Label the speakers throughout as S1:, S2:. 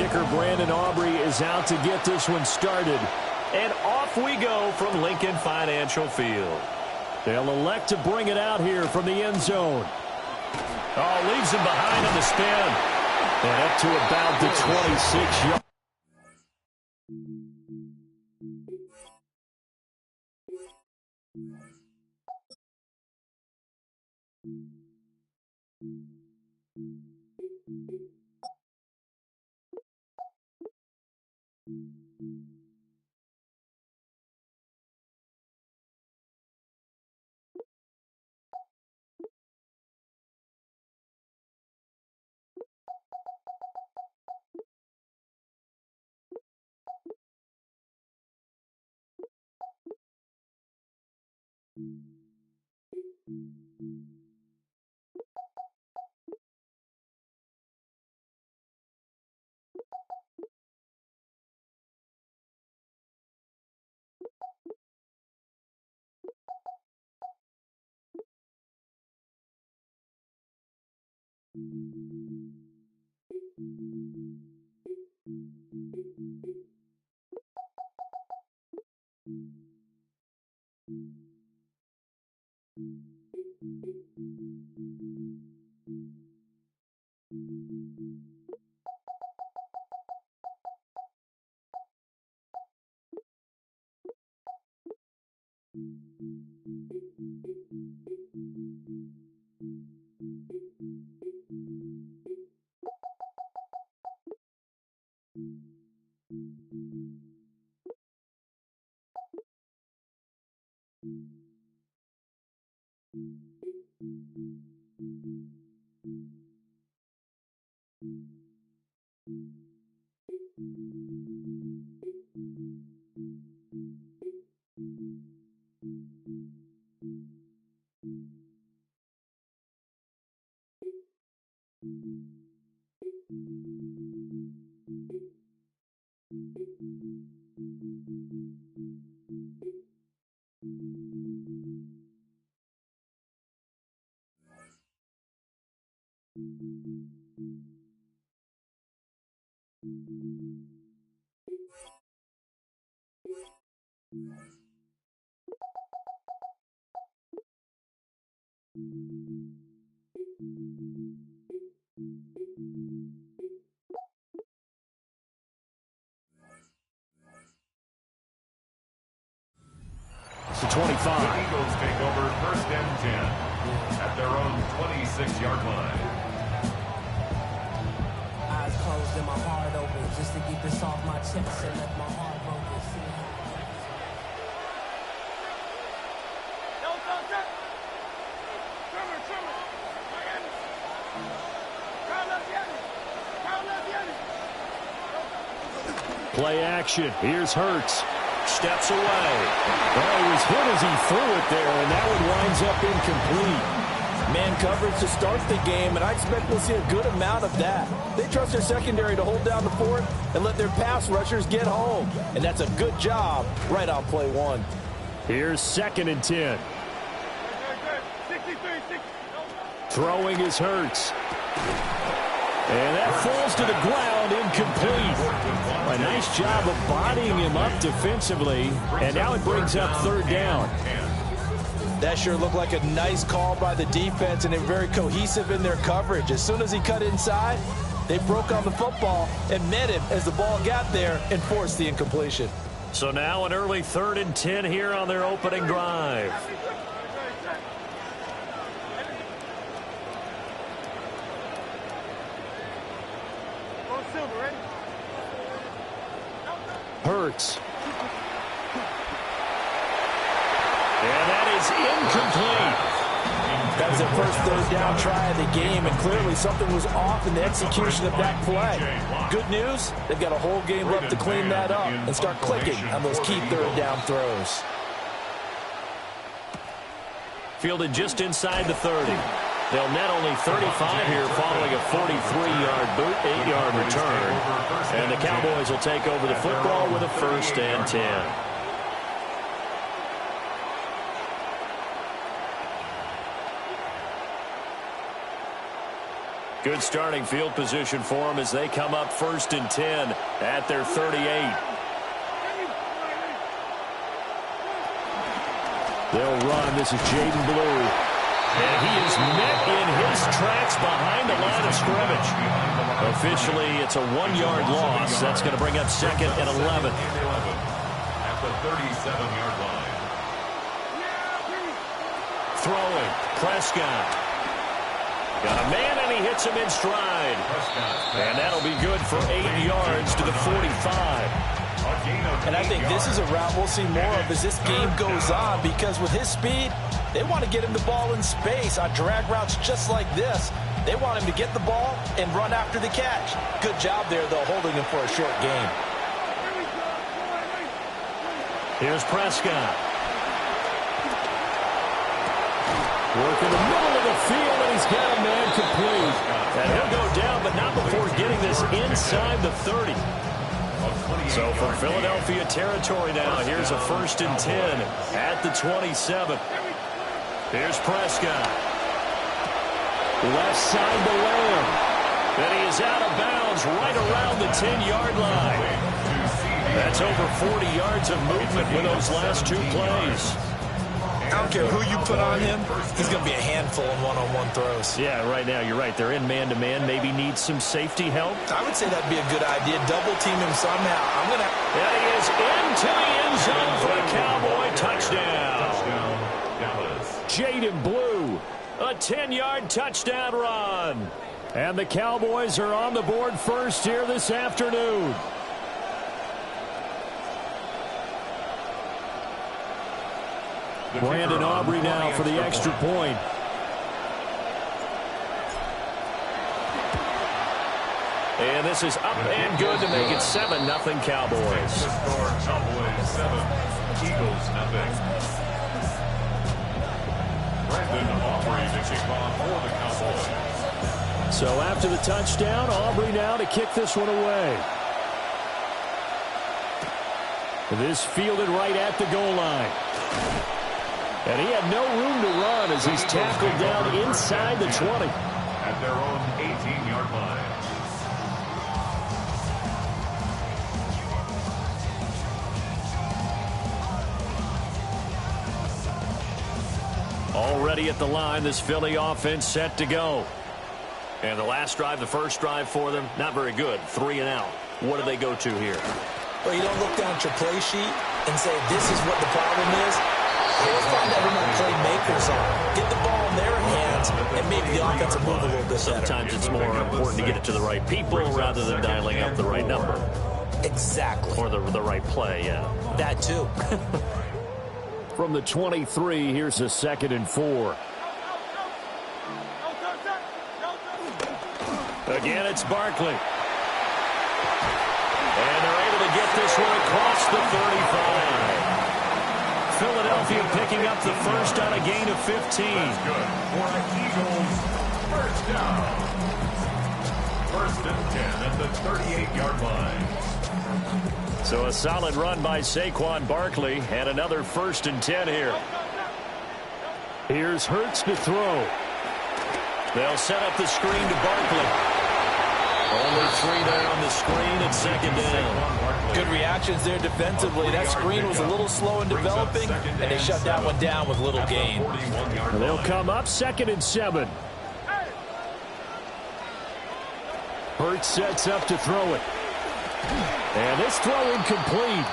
S1: Kicker Brandon Aubrey is out to get this one started. And off we go from Lincoln Financial Field. They'll elect to bring it out here from the end zone. Oh, leaves him behind on the spin. And up to about the 26-yard.
S2: The 25. The Eagles take over 1st and 10 at their own 26-yard line.
S3: Eyes closed and my heart open just to get this off my chest and let my heart broken.
S1: Play action. Here's Hurts. Steps away. Well, he was hit as he threw it there, and that one winds up incomplete.
S4: Man coverage to start the game, and I expect we'll see a good amount of that. They trust their secondary to hold down the fort and let their pass rushers get home. And that's a good job right on play one.
S1: Here's 2nd and 10. Throwing is Hurts. And that falls to the ground, incomplete. A nice job of bodying him up defensively, and now it brings up 3rd down.
S4: That sure looked like a nice call by the defense, and they're very cohesive in their coverage. As soon as he cut inside, they broke on the football and met him as the ball got there and forced the incompletion.
S1: So now an early 3rd and 10 here on their opening drive. Hurts. And that is incomplete.
S4: That was their first 3rd down try of the game, and clearly something was off in the execution of that play. Good news, they've got a whole game left to clean that up and start clicking on those key 3rd down throws.
S1: Fielded just inside the 30. They'll net only 35 here following a 43-yard boot, 8-yard return. And the Cowboys will take over the football with a 1st and 10. Good starting field position for them as they come up 1st and 10 at their 38. They'll run. This is Jaden Blue. And he is met in his tracks behind the line of scrimmage. Officially, it's a 1-yard loss. That's going to bring up 2nd and 11.
S2: At the 37-yard line.
S1: Throwing. Prescott. Got a man, and he hits him in stride. And that'll be good for 8 yards to the 45.
S4: And I think this is a route we'll see more of as this game goes on, because with his speed, they want to get him the ball in space on drag routes just like this. They want him to get the ball and run after the catch. Good job there, though, holding him for a short game.
S1: Here's Prescott. Working the middle of the field, and he's got a man complete. And he'll go down, but not before getting this inside the 30. So from Philadelphia territory now, here's a 1st and 10 at the 27. Here's Prescott. Left side to Lamb. And he is out of bounds right around the 10-yard line. That's over 40 yards of movement with those last 2 plays.
S4: I don't care who you put on him, he's going to be a handful in one-on-one throws.
S1: Yeah, right now, you're right. They're in man-to-man. Maybe need some safety help.
S4: I would say that'd be a good idea. Double team him somehow.
S1: And he is into the end zone for a Cowboy touchdown. Jaden Blue, a 10-yard touchdown run. And the Cowboys are on the board first here this afternoon. Brandon Aubrey now for the extra point. And this is up and good to make it 7-0 Cowboys.
S2: Cowboys 7, Eagles 0. Brandon Aubrey to kick off for the Cowboys.
S1: So after the touchdown, Aubrey now to kick this one away. This fielded right at the goal line. And he had no room to run as he's tackled down inside the 20.
S2: At their own 18-yard line.
S1: Already at the line, this Philly offense set to go. And the last drive, the first drive for them, not very good. 3 and out. What do they go to here?
S4: Well, you don't look down at your play sheet and say, this is what the problem is. He'll find out who my playmakers are. Get the ball in their hands, and maybe the offense will move a little bit better.
S1: Sometimes it's more important to get it to the right people rather than dialing up the right number.
S4: Exactly.
S1: Or the right play, yeah.
S4: That too.
S1: From the 23, here's a 2nd and 4. Again, it's Barkley. And they're able to get this one across the 35. Philadelphia picking up the first on a gain of 15.
S2: That's good for the Eagles. First down. 1st and 10 at the 38-yard line.
S1: So a solid run by Saquon Barkley and another 1st and 10 here. Here's Hurts to throw. They'll set up the screen to Barkley. Only 3 there on the screen at 2nd down.
S4: Good reactions there defensively. That screen was a little slow in developing, and they shut that one down with little gain.
S1: They'll come up 2nd and 7. Hurts sets up to throw it. And this throw incomplete.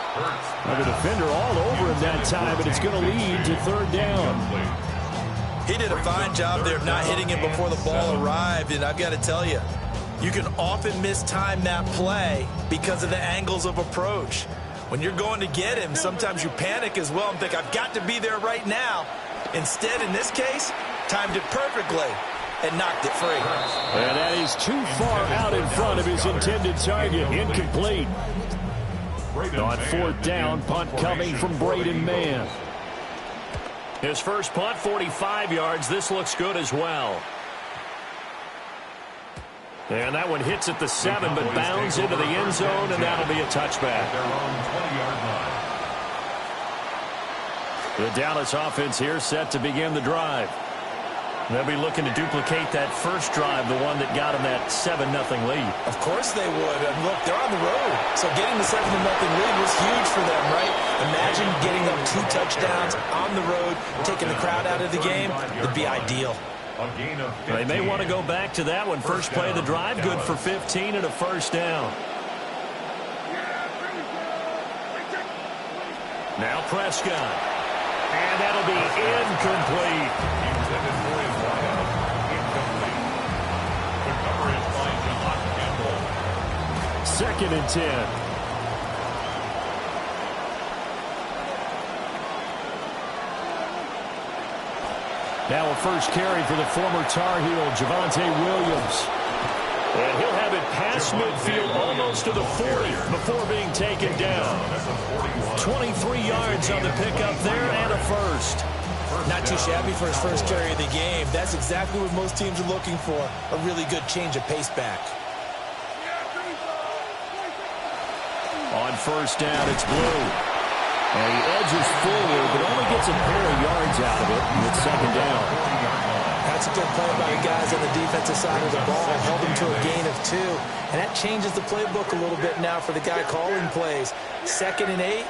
S1: The defender all over him that time, and it's going to lead to 3rd down.
S4: He did a fine job there of not hitting him before the ball arrived, and I've got to tell you, you can often mistime that play because of the angles of approach. When you're going to get him, sometimes you panic as well and think, I've got to be there right now. Instead, in this case, timed it perfectly and knocked it free.
S1: And that is too far out in front of his intended target. Incomplete. On 4th down, punt coming from Braden Mann. His first punt, 45 yards. This looks good as well. And that one hits at the 7, but bounds into the end zone, and that'll be a touchback. The Dallas offense here set to begin the drive. They'll be looking to duplicate that first drive, the one that got them that 7-0 lead.
S4: Of course they would. And look, they're on the road. So getting the 7-0 lead was huge for them, right? Imagine getting up 2 touchdowns on the road, taking the crowd out of the game. It'd be ideal.
S1: They may want to go back to that one. First play of the drive, good for 15 and a first down. Now Prescott. And that'll be incomplete. Second and 10. Now a first carry for the former Tar Heel, Javonte Williams. And he'll have it past midfield almost to the 40 before being taken down. 23 yards on the pickup there and a first.
S4: Not too shabby for his first carry of the game. That's exactly what most teams are looking for. A really good change of pace back.
S1: On first down, it's Blue. And he edges forward, but only gets a pair of yards out of it with second down.
S4: That's a good play by the guys on the defensive side of the ball. Held him to a gain of 2. And that changes the playbook a little bit now for the guy calling plays. 2nd and 8.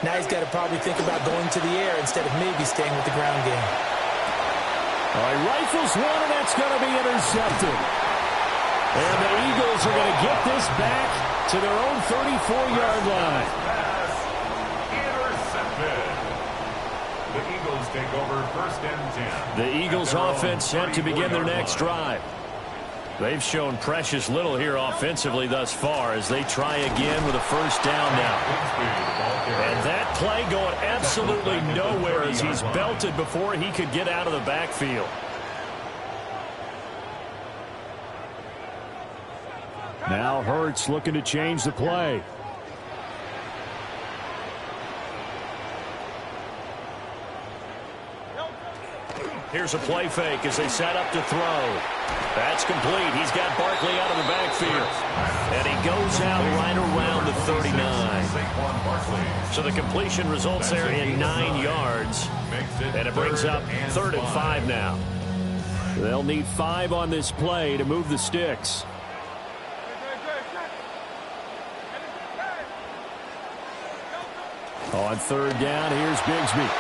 S4: Now he's got to probably think about going to the air instead of maybe staying with the ground game.
S1: All right, rifles one, and that's going to be intercepted. And the Eagles are going to get this back to their own 34-yard line.
S2: Intercepted. The Eagles take over first and 10.
S1: The Eagles offense set to begin their next drive. They've shown precious little here offensively thus far as they try again with a first down now. And that play going absolutely nowhere as he's belted before he could get out of the backfield. Now Hurts looking to change the play. Here's a play fake as they set up to throw. That's complete. He's got Barkley out of the backfield. And he goes out right around the 39. So the completion results there in 9 yards. And it brings up 3rd and 5 now. They'll need 5 on this play to move the sticks. On 3rd down, here's Bigsby.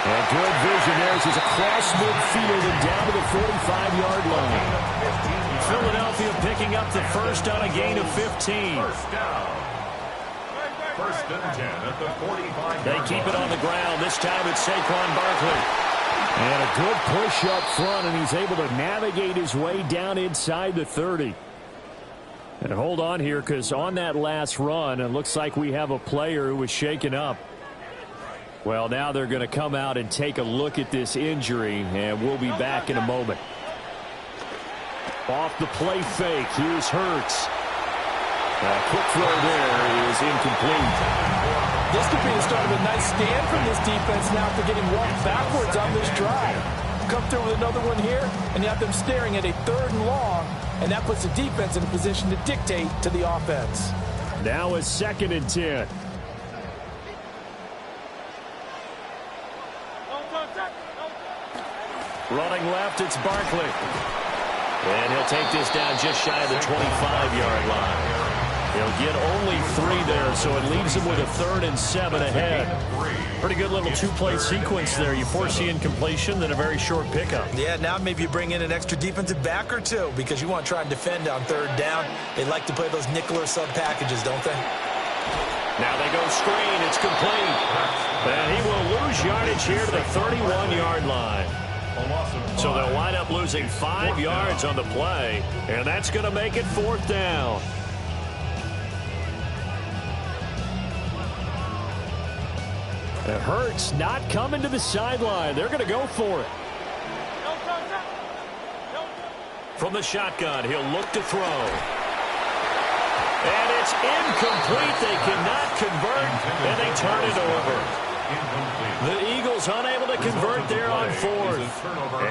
S1: And good vision there as he's across midfield and down to the 45-yard line. Philadelphia picking up the first on a gain of 15.
S2: First down. 1st and 10 at the 45.
S1: They keep it on the ground. This time it's Saquon Barkley. And a good push up front, and he's able to navigate his way down inside the 30. And hold on here, because on that last run, it looks like we have a player who was shaken up. Well, now they're going to come out and take a look at this injury, and we'll be back in a moment. Off the play fake, here's Hurts. Quick throw there is incomplete.
S4: This could be the start of a nice stand from this defense now after getting walked backwards on this drive. Come through with another one here, and you have them staring at a 3rd and long, and that puts the defense in a position to dictate to the offense.
S1: Now a 2nd and 10. Running left, it's Barkley. And he'll take this down just shy of the 25-yard line. He'll get only 3 there, so it leaves him with a 3rd and 7 ahead. Pretty good little 2-play sequence there. You force the incompletion, then a very short pickup.
S4: Yeah, now maybe you bring in an extra defensive back or 2 because you want to try and defend on 3rd down. They like to play those nickel or sub packages, don't they?
S1: Now they go screen. It's complete. And he will lose yardage here to the 31-yard line. So they'll wind up losing 5 yards on the play, and that's going to make it 4th down. It hurts not coming to the sideline. They're going to go for it. From the shotgun, he'll look to throw. And it's incomplete. They cannot convert, and they turn it over. The Eagles unable to convert there on 4th.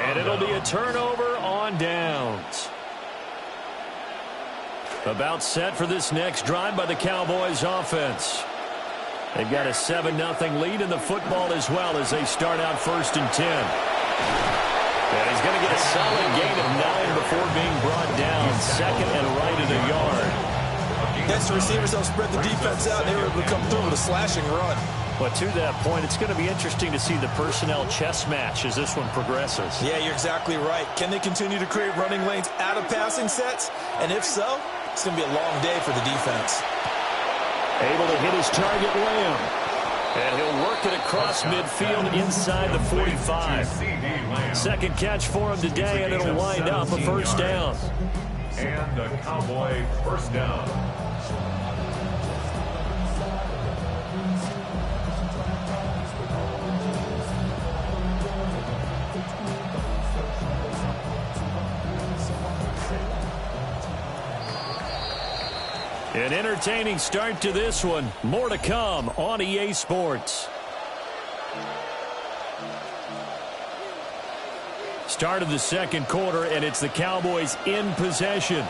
S1: And it'll be a turnover on downs. About set for this next drive by the Cowboys offense. They've got a 7-0 lead in the football as well as they start out 1st and 10. And he's going to get a solid gain of 9 before being brought down. Second and right at a yard.
S4: Yes, the receivers don't spread the defense out. They were able to come through with a slashing run.
S1: But to that point, it's going to be interesting to see the personnel chess match as this one progresses.
S4: Yeah, you're exactly right. Can they continue to create running lanes out of passing sets? And if so, it's going to be a long day for the defense.
S1: Able to hit his target, Lamb. And he'll work it across midfield inside the 45. Second catch for him today, and it'll wind up a first down.
S2: And the Cowboy first down.
S1: An entertaining start to this one. More to come on EA Sports. Start of the second quarter, and it's the Cowboys in possession.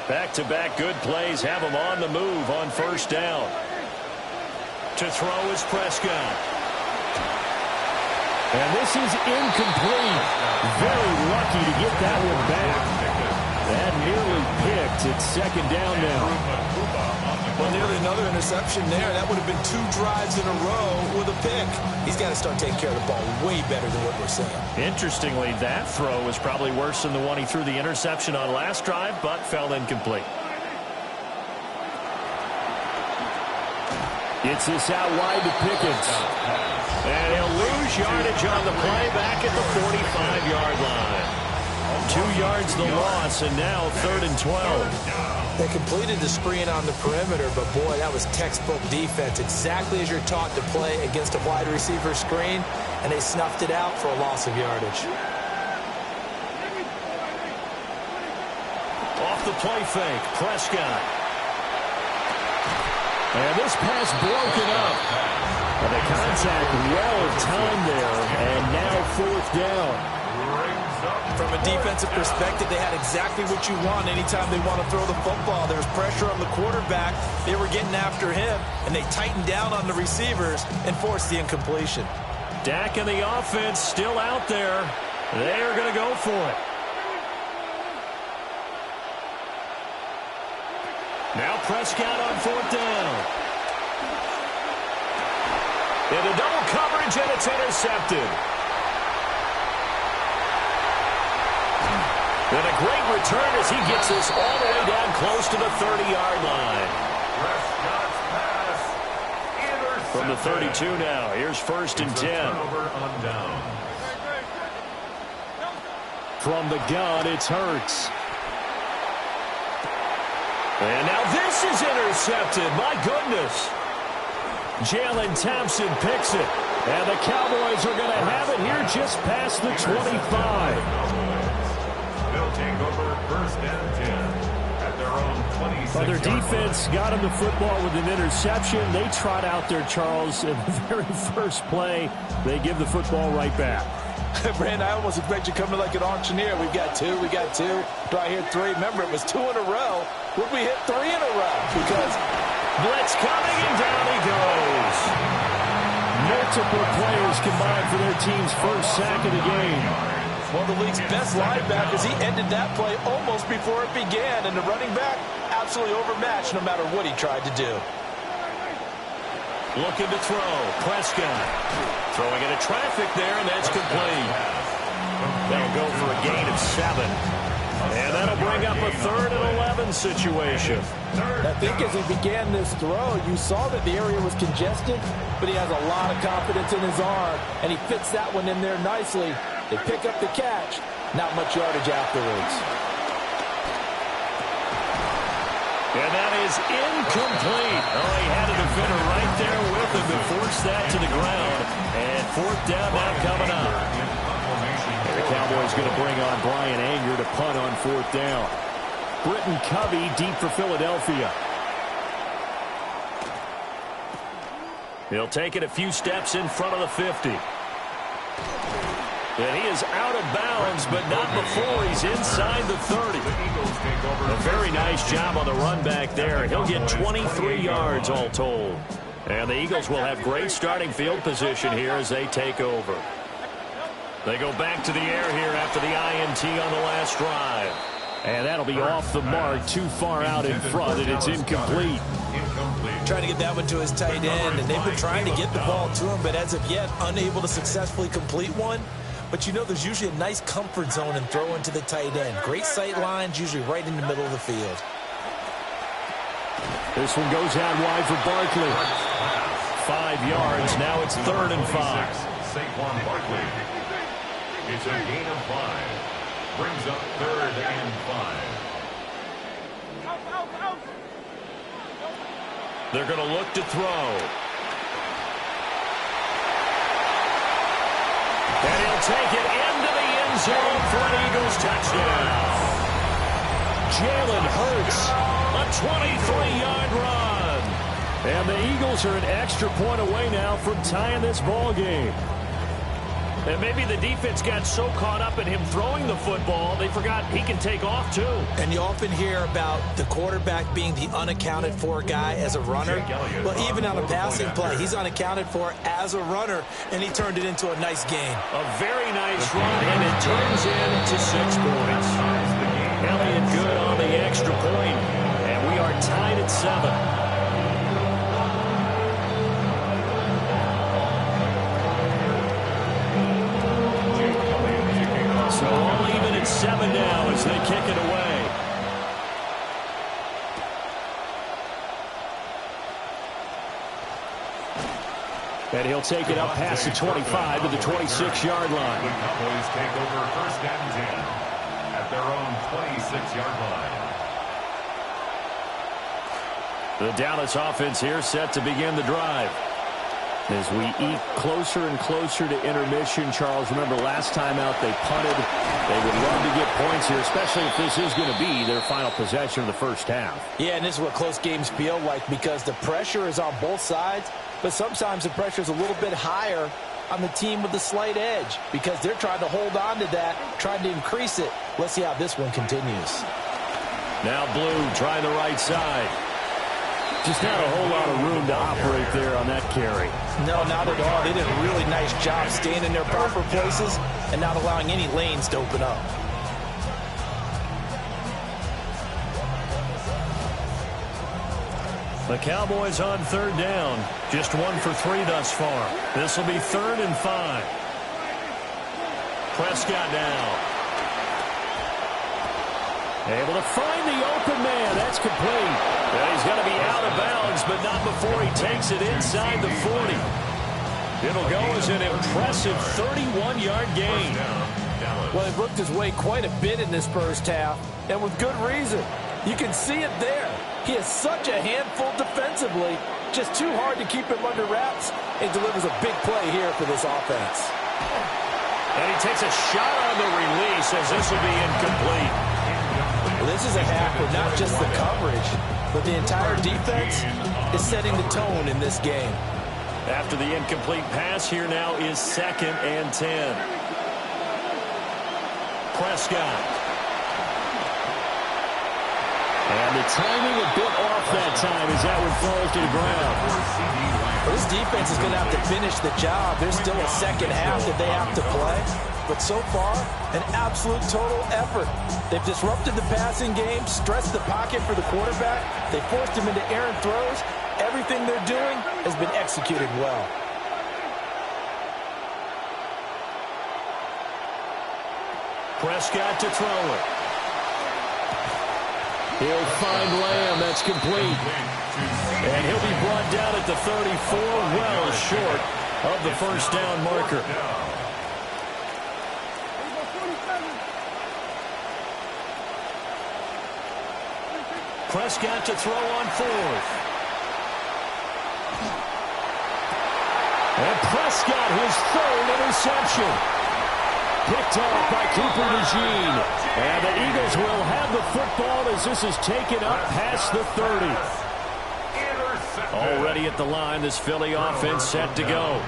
S1: Back-to-back good plays have them on the move on first down. To throw is Prescott. And this is incomplete. Very lucky to get that one back. That nearly picked. It's second down now.
S4: Well, nearly another interception there. That would have been 2 drives in a row with a pick. He's got to start taking care of the ball way better than what we're seeing. Interestingly,
S1: that throw was probably worse than the one he threw the interception on last drive, but fell incomplete. Gets this out wide to Pickens. And he'll lose yardage on the play back at the 45-yard line. 2 yards the loss, and now 3rd and 12.
S4: They completed the screen on the perimeter, but boy, that was textbook defense. Exactly as you're taught to play against a wide receiver screen, and they snuffed it out for a loss of yardage.
S1: Off the play fake, Prescott. And this pass broken up. And the contact well timed there, and now 4th down.
S4: From a defensive perspective, they had exactly what you want anytime they want to throw the football. There was pressure on the quarterback. They were getting after him, and they tightened down on the receivers and forced the incompletion.
S1: Dak and the offense still out there. They are going to go for it. Now Prescott on 4th down. Into double coverage, and it's intercepted. And a great return as he gets this all the way down close to the 30-yard line. From the 32 now, here's 1st and 10. From the gun, it's Hurts. And now this is intercepted. My goodness. Jalen Thompson picks it. And the Cowboys are going to have it here just past the 25.
S2: They'll take over 1st and 10 at their own 26.
S1: Well, their defense got him the football with an interception. They trot out there, Charles, in the very first play. They give the football right back.
S4: Brand, I almost expect you coming like an auctioneer. We've got 2, we got 2. Do I hear 3? Remember, it was 2 in a row. Would we hit 3 in a row? Because
S1: blitz coming, and down he goes. Multiple players combined for their team's first sack of the game.
S4: One of the league's best linebackers, he ended that play almost before it began, and the running back absolutely overmatched no matter what he tried to do.
S1: Looking to throw, Prescott. Throwing into traffic there, and that's complete. That'll go for a gain of 7. And that'll bring up a 3rd and 11 situation.
S4: I think as he began this throw, you saw that the area was congested, but he has a lot of confidence in his arm, and he fits that one in there nicely. They pick up the catch, not much yardage afterwards.
S1: And that is incomplete. Oh, he had a defender right there with him to force that to the ground. And 4th down now coming up. And the Cowboys going to bring on Brian Anger to punt on 4th down. Britton Covey deep for Philadelphia. He'll take it a few steps in front of the 50. And he is out of bounds, but not before he's inside the 30. A very nice job on the run back there. He'll get 23 yards all told. And the Eagles will have great starting field position here as they take over. They go back to the air here after the INT on the last drive. And that'll be off the mark, too far out in front, and it's incomplete.
S4: Trying to get that one to his tight end, and they've been trying to get the ball to him, but as of yet, unable to successfully complete one. But you know there's usually a nice comfort zone in throwing to the tight end. Great sight lines, usually right in the middle of the field.
S1: This one goes out wide for Barkley. 5 yards, now it's 3rd and 5.
S2: Saquon Barkley. It's a gain of 5. Brings up 3rd and 5.
S1: They're going to look to throw. And he'll take it into the end zone for an Eagles touchdown. Jalen Hurts, a 23-yard run. And the Eagles are an extra point away now from tying this ball game. And maybe the defense got so caught up in him throwing the football, they forgot he can take off too.
S4: And you often hear about the quarterback being the unaccounted for guy as a runner. Well, even on a passing play, he's unaccounted for as a runner, and he turned it into a nice gain.
S1: A very nice run, and it turns into 6 points. Elliott good on the extra point, and we are tied at 7. So all even at 7 now as they kick it away. And he'll take it up past the 25 to the 26-yard line.
S2: The Cowboys take over 1st and 10 at their own 26-yard line.
S1: The Dallas offense here set to begin the drive. As we eke closer and closer to intermission, Charles, remember last time out they punted. They would love to get points here, especially if this is going to be their final possession of the first half.
S4: Yeah, and this is what close games feel like because the pressure is on both sides, but sometimes the pressure is a little bit higher on the team with the slight edge because they're trying to hold on to that, trying to increase it. Let's see how this one continues.
S1: Now Blue trying the right side. Just not a whole lot of room to operate there on that carry.
S4: No, not at all. They did a really nice job staying in their proper places and not allowing any lanes to open up.
S1: The Cowboys on 3rd down. Just 1 for 3 thus far. This will be 3rd and 5. Prescott now. Able to find the open man. That's complete. And he's going to be out of bounds, but not before he takes it inside the 40. It'll go as an impressive 31-yard gain.
S4: Well, he worked his way quite a bit in this first half, and with good reason. You can see it there. He is such a handful defensively. Just too hard to keep him under wraps, and delivers a big play here for this offense.
S1: And he takes a shot on the release as this will be incomplete.
S4: Well, this is a half where not just the coverage, but the entire defense is setting the tone in this game.
S1: After the incomplete pass, here now is 2nd and 10. Prescott. And the timing a bit off that time as that one falls to the ground.
S4: Well, this defense is going to have to finish the job. There's still a second half that they have to play. But so far, an absolute total effort. They've disrupted the passing game, stressed the pocket for the quarterback. They forced him into errant throws. Everything they're doing has been executed well.
S1: Prescott to throw it. He'll find Lamb. That's complete. And he'll be brought down at the 34, well short of the first down marker. Prescott to throw on 4th. And Prescott, his 3rd interception. Picked off by Cooper DeJean. And the Eagles will have the football as this is taken up past the 30. Already at the line, this Philly offense set to go.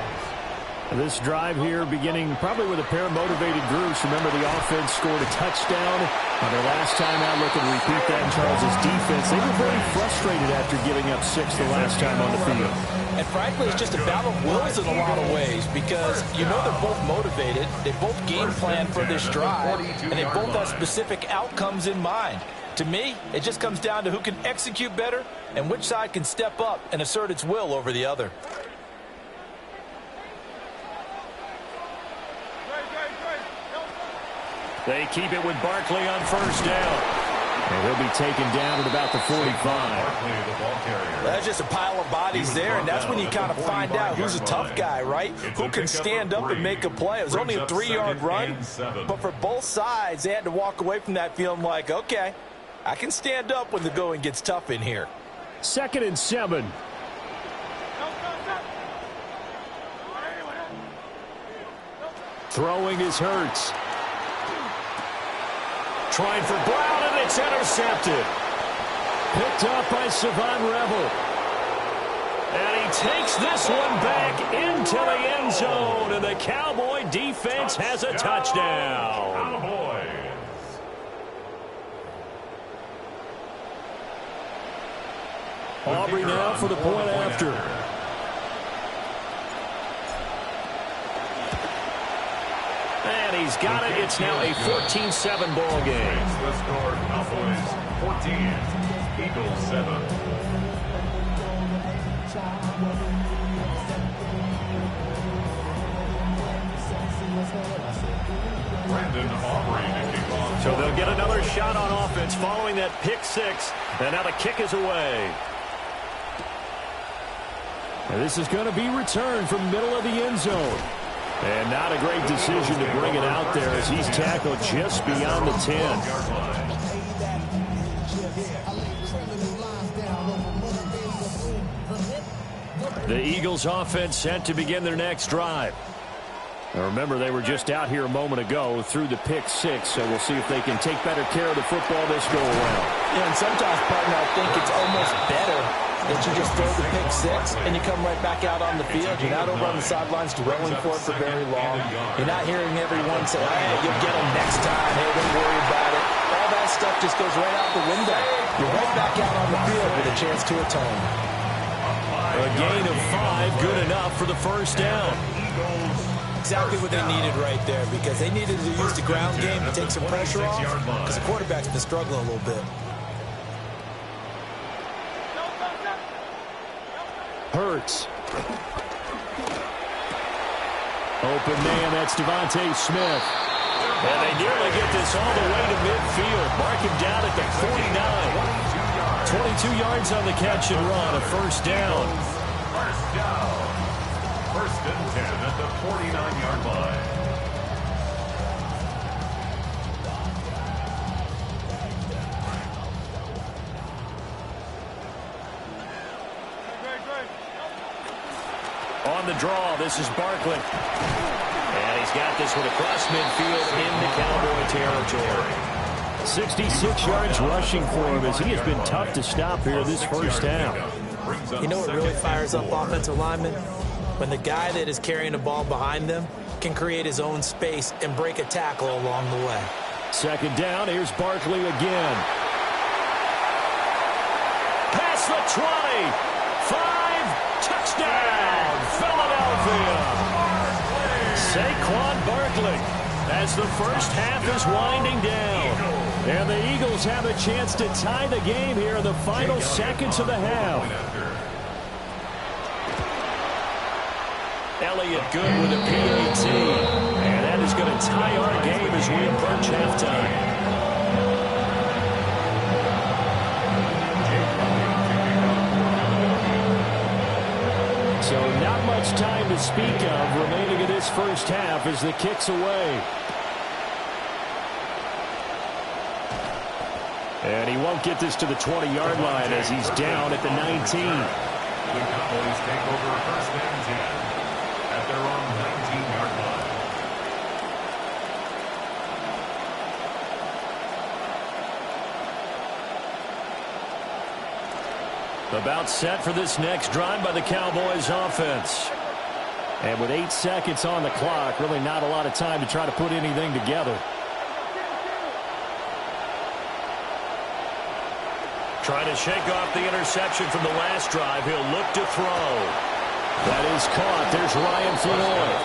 S1: This drive here beginning probably with a pair of motivated groups. Remember, the offense scored a touchdown on their last time out. Looking to repeat that in Charles' defense. They were very frustrated after giving up 6 the last time on the field.
S4: And frankly, it's just a battle of wills in a lot of ways because you know they're both motivated. They both game plan for this drive, and they both have specific outcomes in mind. To me, it just comes down to who can execute better and which side can step up and assert its will over the other.
S1: They keep it with Barkley on first down. And he'll be taken down at about the 45.
S4: That's just a pile of bodies there, and that's when you kind of find out who's a tough guy, right? Who can stand up and make a play. It was only a 3-yard run, but for both sides, they had to walk away from that feeling like, okay, I can stand up when the going gets tough in here.
S1: 2nd and 7. Throwing is Hurts. Trying for Brown, and it's intercepted. Picked up by Savon Revel. And he takes this one back into the end zone, and the Cowboy defense has a touchdown.
S2: Cowboys.
S1: Aubrey now for the point after. And he's got it. It's now a 14-7 ball game.
S2: The score, Cowboys 14, Eagles 7. Brandon Aubrey to kick off.
S1: So they'll get another shot on offense following that pick 6. And now the kick is away. And this is going to be returned from the middle of the end zone. And not a great decision to bring it out there as he's tackled just beyond the 10. The Eagles offense set to begin their next drive. Now remember, they were just out here a moment ago through the pick 6, so we'll see if they can take better care of the football this go around.
S4: Yeah, and sometimes, partner, I think it's almost better that you just throw the pick 6 and you come right back out on the field. You're not over on the sidelines dwelling for it for very long. You're not hearing everyone say, hey, you'll get them next time. Hey, don't worry about it. All that stuff just goes right out the window. You're right back out on the field with a chance to atone.
S1: A gain of 5, good enough for the first down.
S4: Exactly what they needed right there because they needed to use the ground game to take some pressure off because the quarterback's been struggling a little bit.
S1: Hurts. Open man, that's Devontae Smith. And they nearly get this all the way to midfield. Mark him down at the 49. 22 yards on the catch and run, a first down.
S2: First down. 1st and 10 at the 49-yard line.
S1: On the draw, this is Barkley. And he's got this one across midfield into Cowboy territory. 66 yards rushing for him as he has been tough to stop here this first half.
S4: You know what really fires up offensive linemen? When the guy that is carrying the ball behind them can create his own space and break a tackle along the way. 2nd
S1: down, here's Barkley again. Past the 20. 5, touchdown, Philadelphia. Saquon Barkley as the first half is winding down. And the Eagles have a chance to tie the game here in the final seconds of the half. Elliott good with a PAT. And that is going to tie our game as we approach halftime. So not much time to speak of remaining in this first half as the kick's away. And he won't get this to the 20-yard line as he's down at the 19.
S2: The Cowboys take over 1st and 10 at their own 19-yard line.
S1: About set for this next drive by the Cowboys offense. And with 8 seconds on the clock, really not a lot of time to try to put anything together. Trying to shake off the interception from the last drive. He'll look to throw. That is caught. There's Ryan Floyd.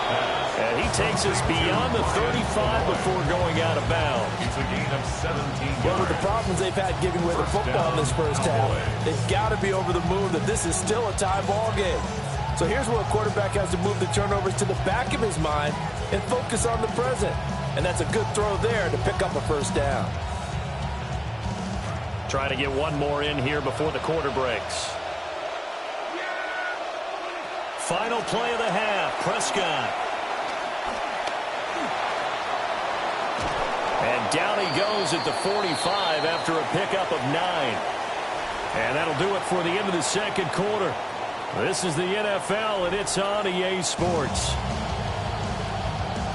S1: And he takes us beyond the 35 before going out of bounds.
S2: It's a gain of 17 yards.
S4: Well, with the problems they've had giving away the football in this first half, they've got to be over the moon that this is still a tie ball game. So here's where a quarterback has to move the turnovers to the back of his mind and focus on the present. And that's a good throw there to pick up a first down.
S1: Trying to get one more in here before the quarter breaks. Final play of the half, Prescott. And down he goes at the 45 after a pickup of 9. And that'll do it for the end of the second quarter. This is the NFL, and it's on EA Sports.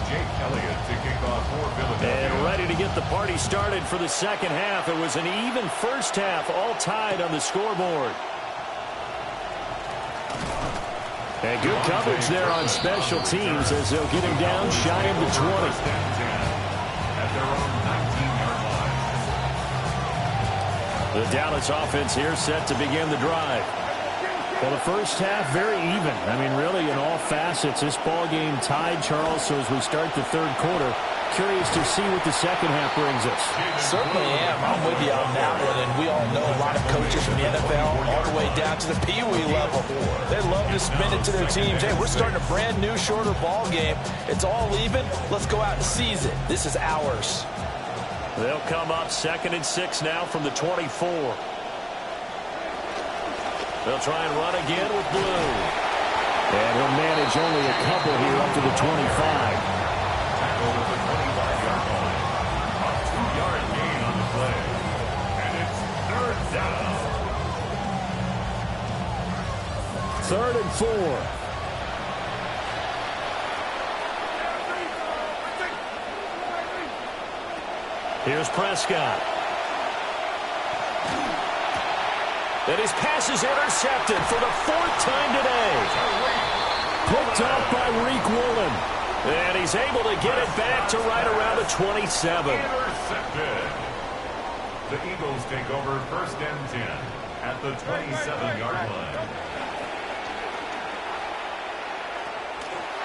S2: Jake Elliott to kick off for Philadelphia.
S1: And ready to get the party started for the second half. It was an even first half, all tied on the scoreboard. And good coverage there on special teams as they'll get him down shy of the 20.
S2: At their own 19-yard line.
S1: The Dallas offense here set to begin the drive. Well, the first half, very even. I mean, really, in all facets, this ball game tied, Charles. So as we start the third quarter, curious to see what the second half brings us.
S4: Certainly am. I'm with you on that one. And we all know a lot of coaches from the NFL all the way down to the Pee Wee level. They love to spin it to their teams. Hey, we're starting a brand new, shorter ball game. It's all even. Let's go out and seize it. This is ours.
S1: They'll come up 2nd and 6 now from the 24. They'll try and run again with Blue. And he'll manage only a couple here up to the 25.
S2: Tackle at the 25-yard line. A 2-yard gain on the play. And it's third down.
S1: 3rd and 4. Here's Prescott. And his pass is intercepted for the 4th time today. Picked up by Reek Woolen. And he's able to get it back to right around the 27.
S2: Intercepted. The Eagles take over 1st and 10 at the 27-yard line.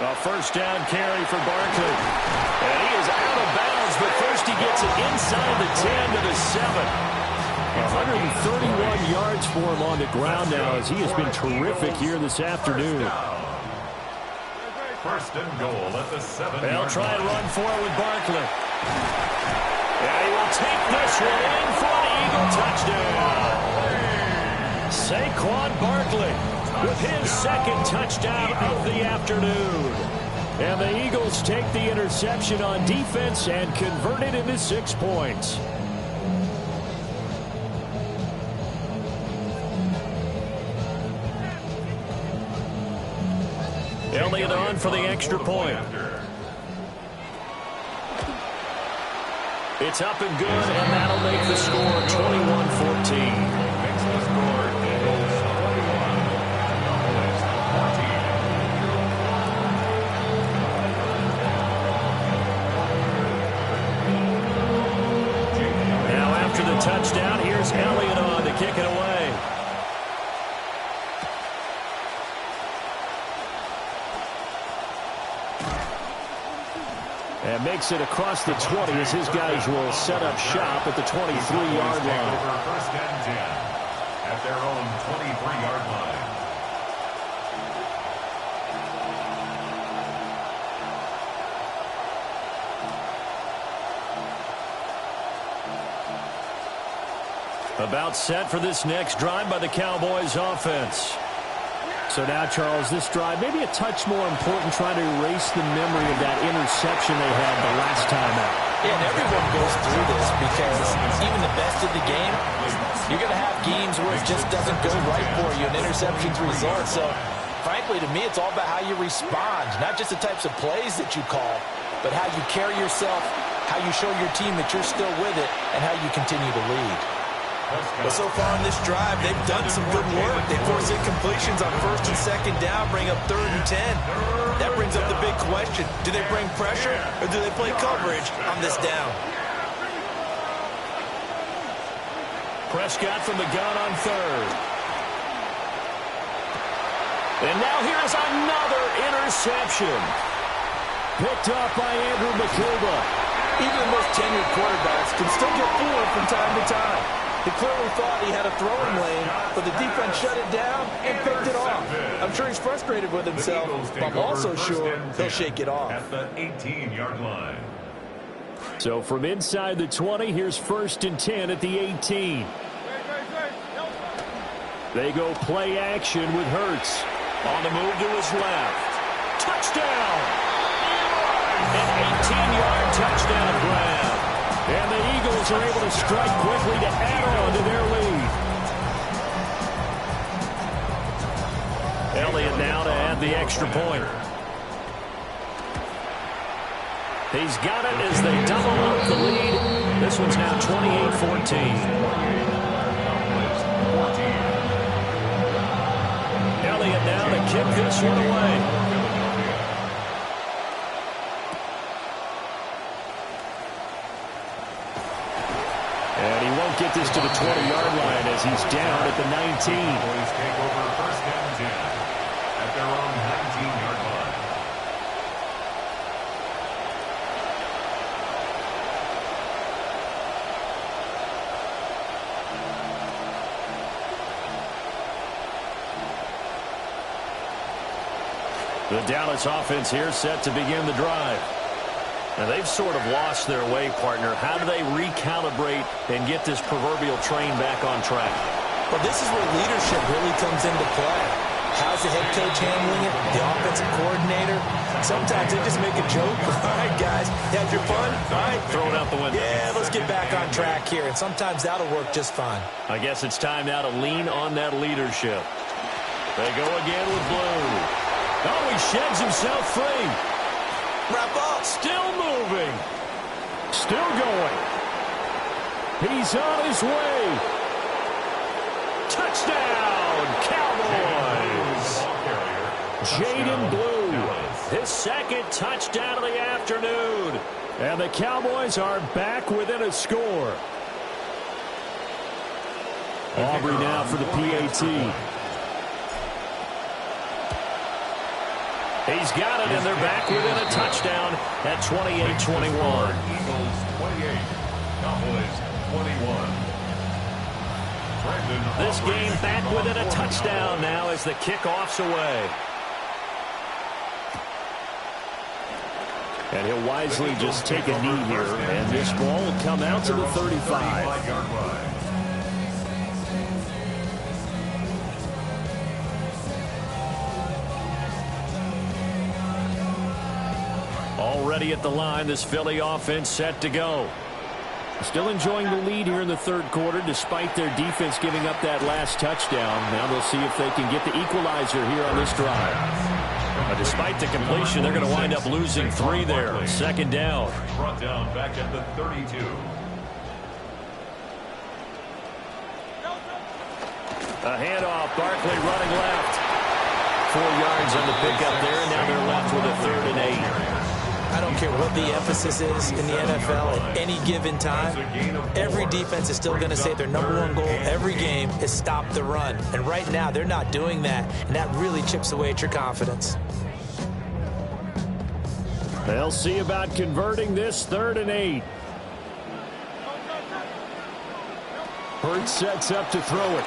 S1: A first down carry for Barkley. And he is out of bounds, but first he gets it inside the 10 to the 7. 131 yards for him on the ground now as he has been terrific here this afternoon.
S2: 1st and goal at the 7-yard line.
S1: They'll try and run for it with Barkley. And he will take this one in for an Eagle touchdown. Saquon Barkley with his 2nd touchdown of the afternoon. And the Eagles take the interception on defense and convert it into 6 points. Elliott on for the extra point. It's up and good, and that'll make the score 21-14.
S2: Makes the score Eagles 21, Cowboys 14.
S1: Now after the touchdown, here's Elliott on to kick it away. And makes it across the 20 as his guys will set up shop at the 23-yard line.
S2: Over 1st and 10 at their own 23-yard line.
S1: About set for this next drive by the Cowboys offense. So now, Charles, this drive maybe a touch more important, trying to erase the memory of that interception they had the last time out.
S4: Yeah, and everyone goes through this because even the best of the game, you're going to have games where it just doesn't go right for you, and interceptions result. So, frankly, to me, it's all about how you respond, not just the types of plays that you call, but how you carry yourself, how you show your team that you're still with it, and how you continue to lead. But so far in this drive, they've done some good work. They force incompletions on first and second down, bring up 3rd and 10. That brings up the big question. Do they bring pressure or do they play coverage on this down?
S1: Prescott from the gun on 3rd. And now here's another interception. Picked up by Andrew McCulba.
S4: Even the most tenured quarterbacks can still get fooled from time to time. He clearly thought he had a throwing lane, but the defense shut it down and picked it off. I'm sure he's frustrated with himself, but I'm also sure he'll shake it off.
S2: At the 18-yard line.
S1: So from inside the 20, here's 1st and 10 at the 18. They go play action with Hurts. On the move to his left. Touchdown! An 18-yard touchdown grab. And the Eagles are able to strike quickly to add on to their lead. Elliott now to add the extra point. He's got it as they double up the lead. This one's now 28-14. Elliott now to kick this one away. And he won't get this to the 20-yard line as he's down at the 19.
S2: Boys take over 1st and 10 at their own 19-yard line.
S1: The Dallas offense here set to begin the drive. And they've sort of lost their way, partner. How do they recalibrate and get this proverbial train back on track?
S4: Well, this is where leadership really comes into play. How's the head coach handling it? The offensive coordinator? Sometimes they just make a joke. All right, guys, you had your fun? All right.
S1: Throw it out the window.
S4: Yeah, let's get back on track here. And sometimes that'll work just fine.
S1: I guess it's time now to lean on that leadership. They go again with Blue. Oh, he sheds himself free.
S4: Wrap up.
S1: Still moving. Still going. He's on his way. Touchdown, Cowboys. Jaden Blue, his 2nd touchdown of the afternoon. And the Cowboys are back within a score. Aubrey now for the PAT. He's got it, and they're back within a touchdown at 28-21.
S2: Eagles 28, Cowboys 21.
S1: This game back within a touchdown now as the kickoff's away. And he'll wisely just take a knee here, and this ball will come out to the 35. Already at the line, this Philly offense set to go. Still enjoying the lead here in the 3rd quarter despite their defense giving up that last touchdown. Now they'll see if they can get the equalizer here on this drive. But despite the completion, they're going to wind up losing 3 there. 2nd down.
S2: Brought down back at the 32.
S1: A handoff, Barkley running left. 4 yards on the pickup there. Now they're left with a 3rd and 8.
S4: I don't care what the emphasis is in the NFL at any given time. Every defense is still going to say their #1 goal every game is stop the run. And right now, they're not doing that. And that really chips away at your confidence.
S1: They'll see about converting this 3rd and 8. Hurts sets up to throw it.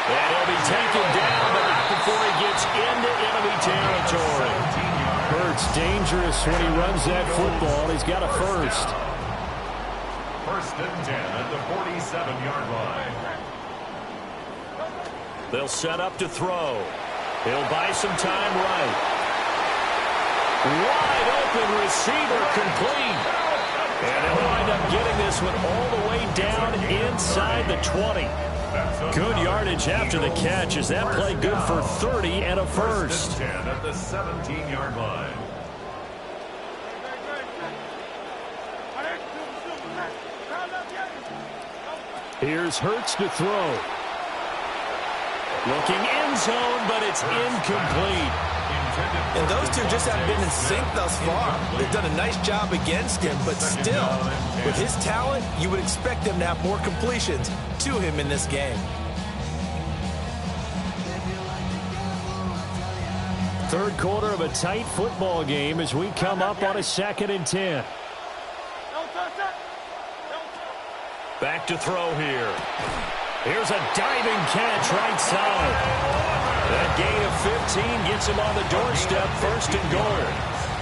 S1: And he'll be taken down, but not before he gets into enemy territory. Hurts dangerous when he runs that football. He's got a 1st.
S2: 1st and 10 at the 47-yard line.
S1: They'll set up to throw. He'll buy some time right. Wide open receiver complete. And he'll wind up getting this one all the way down inside the 20. Good yardage after the catch. Is that play good for 30 and a 1st?
S2: 10 at the 17-yard line.
S1: Here's Hurts to throw. Looking end zone, but it's incomplete.
S4: And those two just haven't been in sync thus far. They've done a nice job against him, but still, with his talent, you would expect them to have more completions to him in this game.
S1: Third quarter of a tight football game as we come up on a 2nd and 10. Back to throw here. Here's a diving catch right side. That gain of 15 gets him on the doorstep, 1st and goal.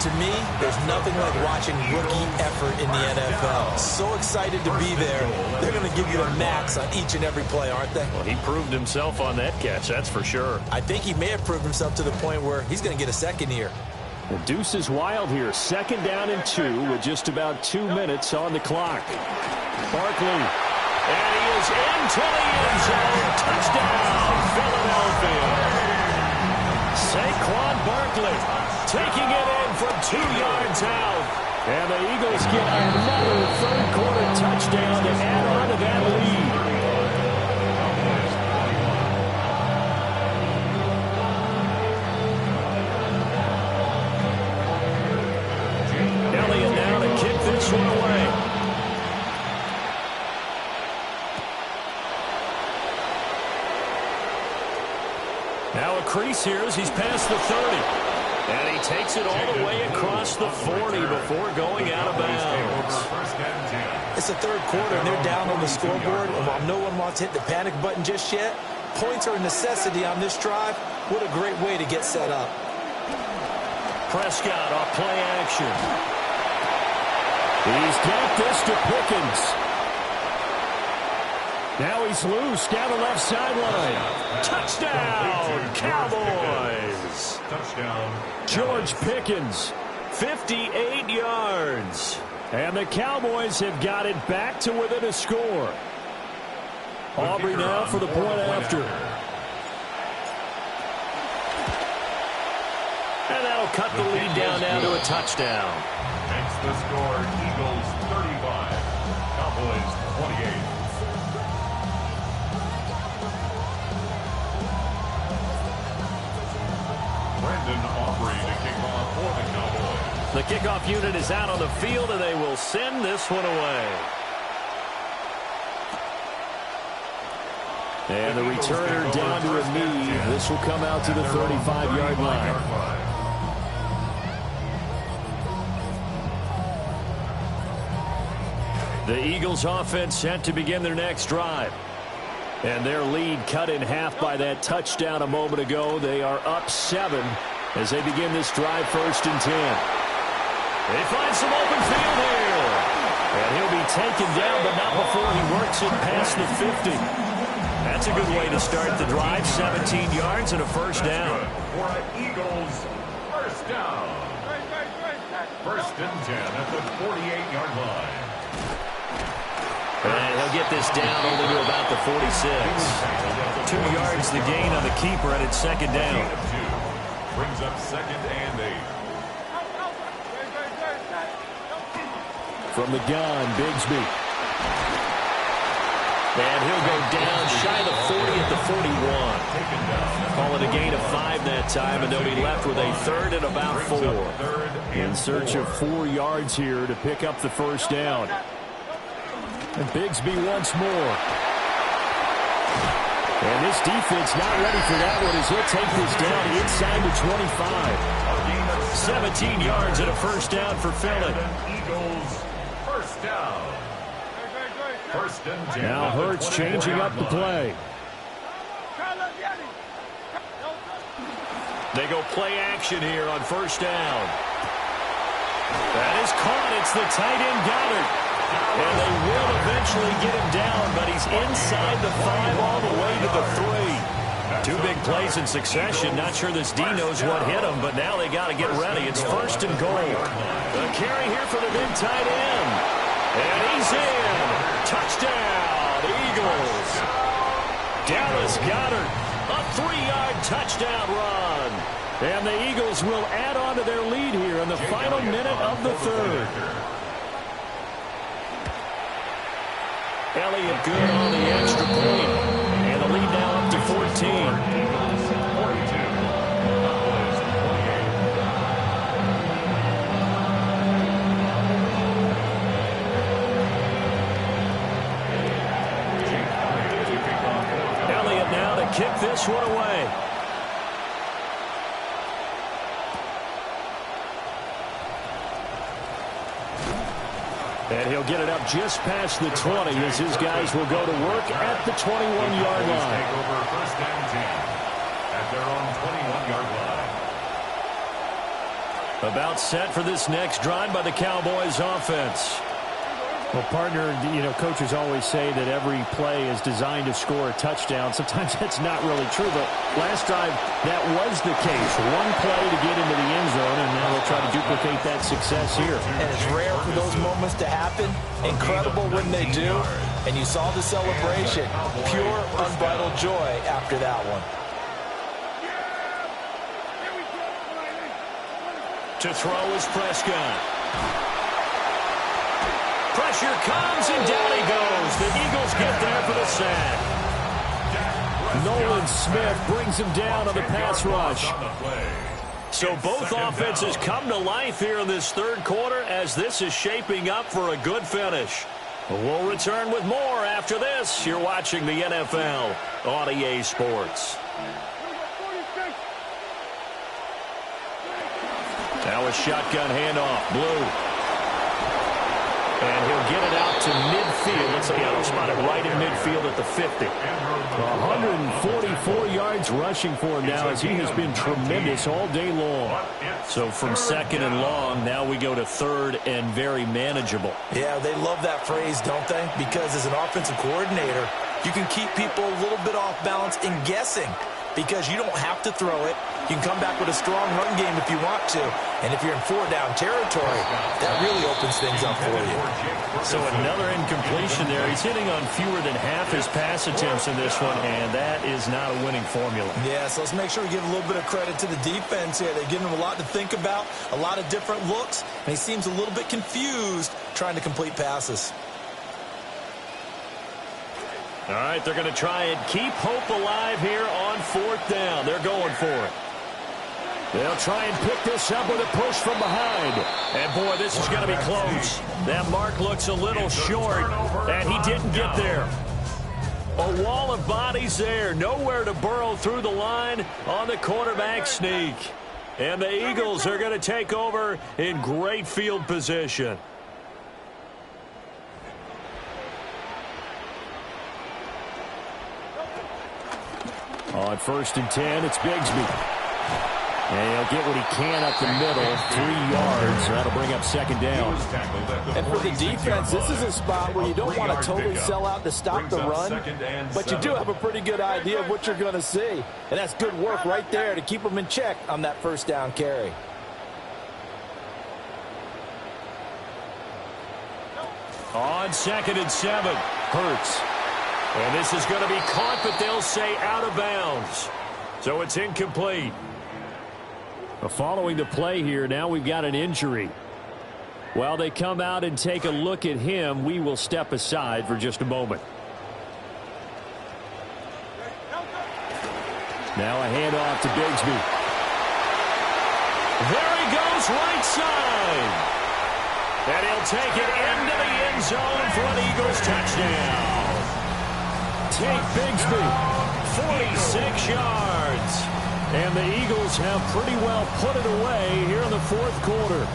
S4: To me, there's nothing like watching rookie effort in the NFL. So excited to be there. They're going to give you the max on each and every play, aren't they?
S1: Well, he proved himself on that catch, that's for sure.
S4: I think he may have proved himself to the point where he's going to get a second here.
S1: The deuce is wild here. 2nd down and 2 with just about 2 minutes on the clock. Barkley. And he is into the end zone. Touchdown, Philadelphia. Saquon Barkley taking it in from 2 yards out. And the Eagles get another third-quarter touchdown to add on to that lead. Elliott now to kick this one away. Now a crease here as he's past the 30. And he takes it all the way across the 40 before going out of bounds.
S4: It's the third quarter, and they're down on the scoreboard. And while no one wants to hit the panic button just yet, points are a necessity on this drive. What a great way to get set up.
S1: Prescott off play action. He's got this to Pickens. Now he's loose down the left sideline. Touchdown, Cowboys.
S2: Touchdown.
S1: George Pickens, 58 yards. And the Cowboys have got it back to within a score. Aubrey now for the point after. And that'll cut the lead down now to a touchdown.
S2: Makes the score Eagles 35, Cowboys 28. Brandon Aubrey to kick off for the Cowboys.
S1: The kickoff unit is out on the field, and they will send this one away. And the returner down to a knee. This will come out to the 35-yard line. The Eagles offense set to begin their next drive. And their lead cut in half by that touchdown a moment ago. They are up 7 as they begin this drive, 1st and 10. They find some open field here. And he'll be taken down, but not before he works it past the 50. That's a good way to start the drive. 17 yards and a 1st down.
S2: For Eagles, 1st down. 1st and 10 at the 48-yard line.
S1: And he'll get this down only to about the 46. 2 yards the gain on the keeper, and it's 2nd down.
S2: Brings up 2nd and 8.
S1: From the gun, Bigsby. And he'll go down shy of the 40 at the 41. Call it a gain of 5 that time, and they'll be left with a 3rd and about 4. In search of 4 yards here to pick up the 1st down. And Bigsby once more. And this defense not ready for that one as he'll take this down inside the 25. 17 yards and a 1st down for Philly.
S2: Eagles, 1st down. 1st and 10.
S1: Now Hurts changing up the play. They go play action here on 1st down. That is caught. It's the tight end Goddard. And they will eventually get him down, but he's inside the 5 all the way to the 3. 2 big plays in succession. Not sure this D knows what hit him, but now they got to get ready. It's 1st and goal. The carry here for the big tight end. And he's in. Touchdown, Eagles. Dallas Goedert, a 3-yard touchdown run. And the Eagles will add on to their lead here in the final minute of the 3rd. Elliott good on the extra point. And the lead now up to 14. Kick this one away. And he'll get it up just past the 20 as his guys will go to work at the 21-yard line.
S2: Take over first and 10 at their own 21-yard line.
S1: About set for this next drive by the Cowboys offense.
S5: Well, partner, coaches always say that every play is designed to score a touchdown. Sometimes that's not really true, but last drive that was the case. One play to get into the end zone, and now they'll try to duplicate that success here.
S4: And it's rare for those moments to happen. Incredible when they do. And you saw the celebration. Pure, unbridled joy after that one.
S1: To throw is Prescott. Pressure comes, and down he goes. The Eagles get there for the sack. Nolan Smith brings him down on the pass rush. So both offenses come to life here in this third quarter as this is shaping up for a good finish. We'll return with more after this. You're watching the NFL on EA Sports. Now a shotgun handoff. Blue. And he'll get it out to midfield. Looks like he'll spot it right in midfield at the 50.
S5: 144 yards rushing for him now as he has been tremendous all day long.
S1: So from second and long, now we go to third and very manageable.
S4: Yeah, they love that phrase, don't they? Because as an offensive coordinator, you can keep people a little bit off balance and guessing because you don't have to throw it. You can come back with a strong run game if you want to. And if you're in four-down territory, that really opens things up for you.
S1: So another incompletion there. He's hitting on fewer than half his pass attempts in this one, and that is not a winning formula.
S4: Yeah, so let's make sure we give a little bit of credit to the defense here. They're giving him a lot to think about, a lot of different looks, and he seems a little bit confused trying to complete passes.
S1: All right, they're going to try and keep hope alive here on fourth down. They're going for it. They'll try and pick this up with a push from behind. And, boy, this is going to be close. That mark looks a little short, and he didn't get there. A wall of bodies there. Nowhere to burrow through the line on the quarterback sneak. And the Eagles are going to take over in great field position.
S5: On 1st and 10, it's Bigsby. And he'll get what he can up the middle, 3 yards. That'll bring up second down.
S4: And for the defense, this is a spot where you don't want to totally sell out to stop the run, but you do have a pretty good idea of what you're going to see. And that's good work right there to keep them in check on that first down carry.
S1: On 2nd and 7, Hurts. And this is going to be caught, but they'll say out of bounds. So it's incomplete.
S5: Following the play here, now we've got an injury. While they come out and take a look at him, we will step aside for just a moment. Now a handoff to Bigsby.
S1: There he goes, right side. And he'll take it into the end zone for an Eagles touchdown. Take Bigsby, 46 yards. And the Eagles have pretty well put it away here in the fourth quarter.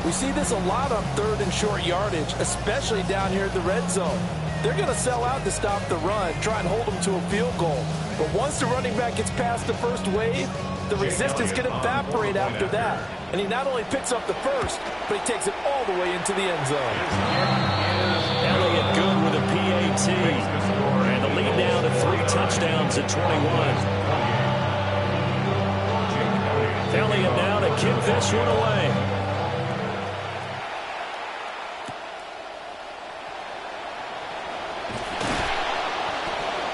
S4: We see this a lot on third and short yardage, especially down here at the red zone. They're going to sell out to stop the run, try and hold them to a field goal. But once the running back gets past the first wave, the resistance can evaporate after that. And he not only picks up the first, but he takes it all the way into the end zone.
S1: Elliott good with a PAT. And the lead down to 3 touchdowns at 21. Elliott now to kick this one away.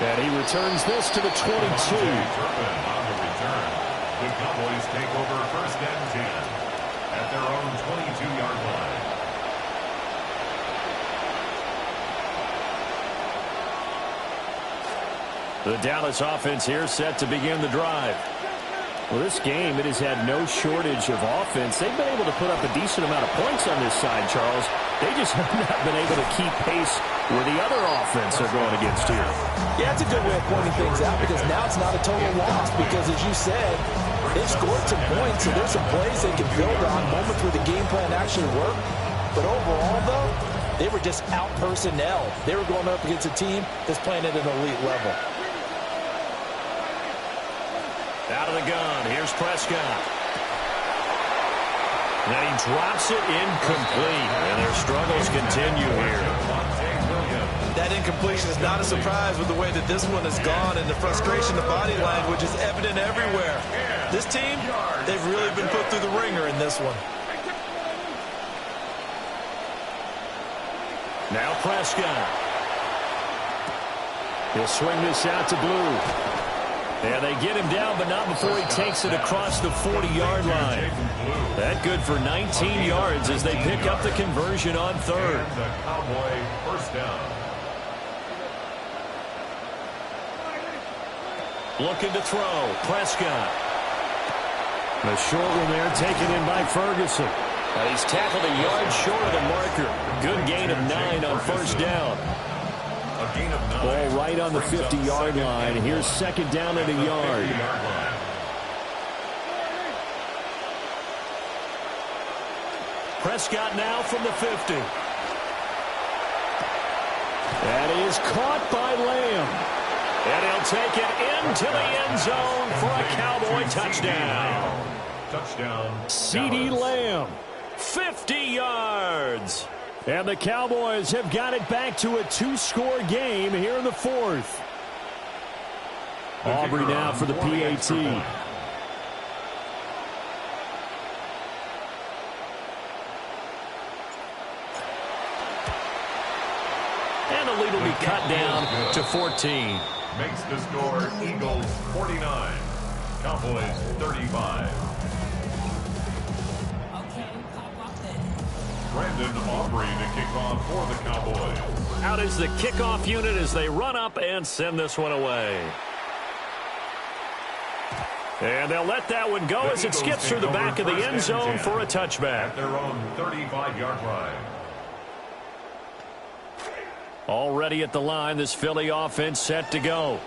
S5: And he returns this to the 22.
S2: On the return, the Cowboys take over 1st and 10 at their own 22-yard line.
S1: The Dallas offense here set to begin the drive.
S5: Well, this game, it has had no shortage of offense. They've been able to put up a decent amount of points on this side, Charles. They just have not been able to keep pace with the other offense they're going against here.
S4: Yeah, it's a good way of pointing things out because now it's not a total loss because, as you said, they've scored some points, so there's some plays they can build on, moments where the game plan actually worked. But overall, though, they were just out-personnel. They were going up against a team that's playing at an elite level.
S1: Out of the gun, here's Prescott. Then he drops it incomplete, and their struggles continue here.
S4: That incompletion is not a surprise with the way that this one has gone, and the frustration, the body language is evident everywhere. This team, they've really been put through the ringer in this one.
S1: Now Prescott. He'll swing this out to Blue. And they get him down, but not before he takes it across the 40-yard line. That good for 19 yards as they pick up the conversion on third.
S2: First down.
S1: Looking to throw. Prescott. The short one there taken in by Ferguson. And he's tackled a yard short of the marker. Good gain of 9 on first down. Ball right on the 50-yard line. Here's second down and a yard. Prescott now from the 50. That is caught by Lamb. And he'll take it into the end zone for a Cowboy touchdown.
S2: Touchdown.
S1: CeeDee Lamb, 50 yards. And the Cowboys have got it back to a 2-score game here in the fourth. Aubrey now for the PAT. And the lead will be cut down to 14.
S2: Makes the score Eagles 49, Cowboys 35. Brandon Aubrey to kick off for the Cowboys.
S1: Out is the kickoff unit as they run up and send this one away. And they'll let that one go as it skips through the back of the end zone for a touchback.
S2: At their own 35-yard line.
S1: Already at the line, this Philly offense set to go.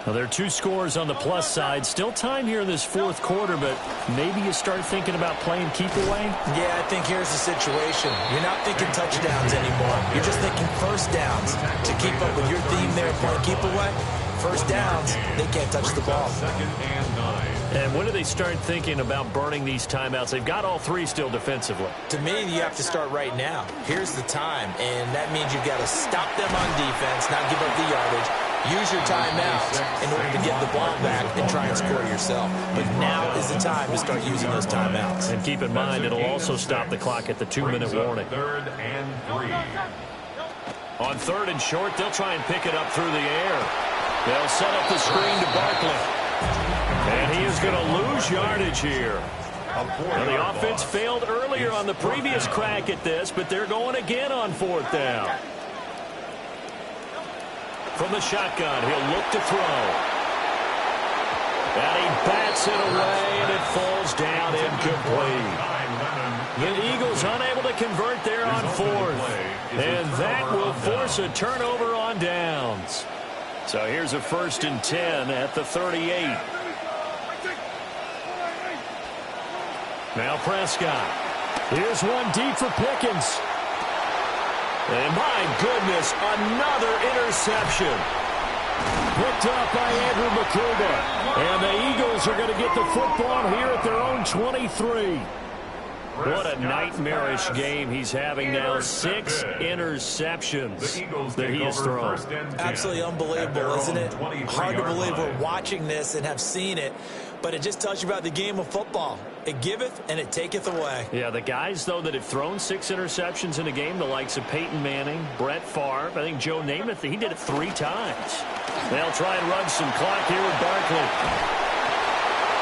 S1: Well, there are 2 scores on the plus side. Still time here in this fourth quarter, but maybe you start thinking about playing keep away?
S4: Yeah, I think here's the situation. You're not thinking touchdowns anymore. You're just thinking first downs. To keep up with your theme there, playing keep away, first downs, they can't touch the ball.
S2: Second and 9.
S1: And when do they start thinking about burning these timeouts? They've got all 3 still defensively.
S4: To me, you have to start right now. Here's the time, and that means you've got to stop them on defense, not give up the yardage. Use your timeouts in order to get the ball back and try and score yourself. But now is the time to start using those timeouts.
S1: And keep in mind, it'll also stop the clock at the 2-minute warning.
S2: Third and 3.
S1: On third and short, they'll try and pick it up through the air. They'll set up the screen to Barkley. And he is going to lose yardage here. Now, the offense failed earlier on the previous crack at this, but they're going again on fourth down. From the shotgun, he'll look to throw. And he bats it away, and it falls down incomplete. The Eagles unable to convert there on fourth. And that will force a turnover on downs. So here's a 1st and 10 at the 38. Now Prescott. Here's one deep for Pickens. And my goodness, another interception. Picked up by Andrew McCuba. And the Eagles are going to get the football here at their own 23. What a nightmarish game he's having now. 6 interceptions that he has thrown.
S4: Absolutely unbelievable, isn't it? Hard to believe we're watching this and have seen it. But it just tells you about the game of football. It giveth and it taketh away.
S1: Yeah, the guys, though, that have thrown 6 interceptions in a game, the likes of Peyton Manning, Brett Favre, I think Joe Namath, he did it 3 times. They'll try and run some clock here with Barkley.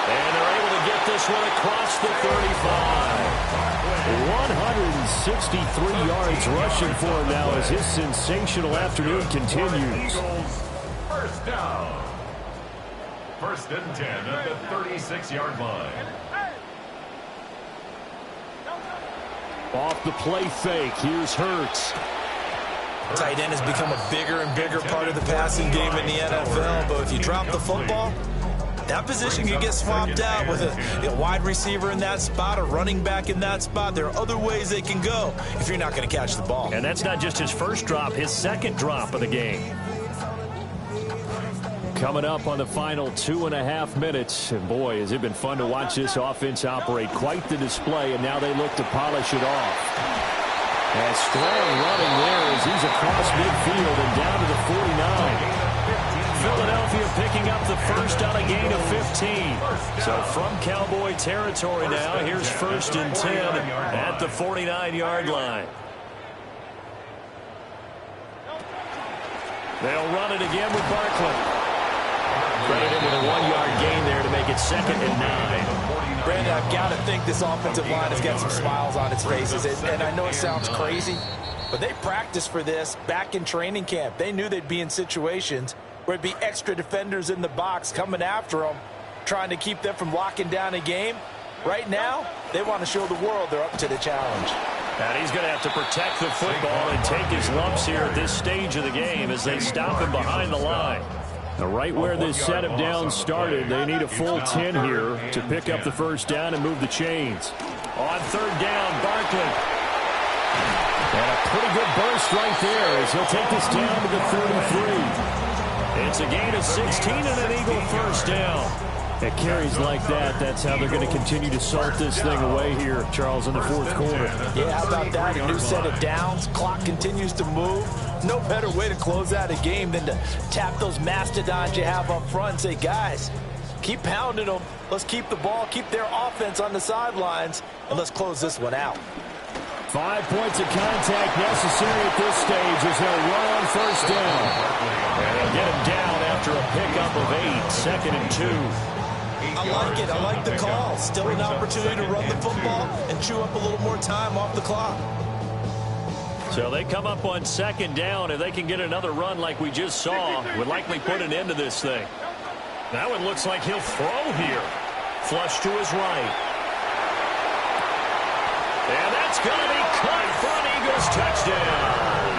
S1: And they're able to get this one across the 35. 163 yards rushing for him now as his sensational afternoon continues.
S2: First down. First and 10 at the 36-yard line.
S1: Off the play fake. Here's Hurts.
S4: Tight end has become a bigger and bigger part of the passing game in the NFL, but if you drop the football, that position can get swapped out with a wide receiver in that spot, a running back in that spot. There are other ways they can go if you're not going to catch the ball.
S1: And that's not just his first drop, his second drop of the game. Coming up on the final 2.5 minutes. And boy, has it been fun to watch this offense operate. Quite the display, and now they look to polish it off. And strong running there as he's across midfield and down to the 49. Philadelphia picking up the first on a gain of 15. So from Cowboy territory now, here's first and 10 at the 49-yard line. They'll run it again with Barkley. Credited with a 1-yard gain there to make it 2nd and 9.
S4: Brandon, I've got to think this offensive line has got some smiles on its faces. And I know it sounds crazy, but they practiced for this back in training camp. They knew they'd be in situations where it'd be extra defenders in the box coming after them, trying to keep them from locking down a game. Right now, they want to show the world they're up to the challenge.
S1: And he's going to have to protect the football and take his lumps here at this stage of the game as they stop him behind the line. Right where this set of downs started, they need a full 10 here to pick up the first down and move the chains. On 3rd down, Barkley. And a pretty good burst right there as he'll take this down to the 33. It's a gain of 16 and an Eagle first down. At carries like that, that's how they're going to continue to salt this thing away here, Charles, in the 4th quarter.
S4: Yeah, how about that? A new set of downs. Clock continues to move. No better way to close out a game than to tap those mastodons you have up front and say, guys, keep pounding them. Let's keep the ball, keep their offense on the sidelines, and let's close this one out.
S1: 5 points of contact necessary at this stage as they'll run on first down. And they'll get him down after a pickup of 8, 2nd and 2.
S4: I like it. I like the call. Still an opportunity to run the football and chew up a little more time off the clock.
S1: So they come up on 2nd down. If they can get another run like we just saw, would likely put an end to this thing. That one looks like he'll throw here. Flush to his right. And that's going to be caught for an Eagles touchdown.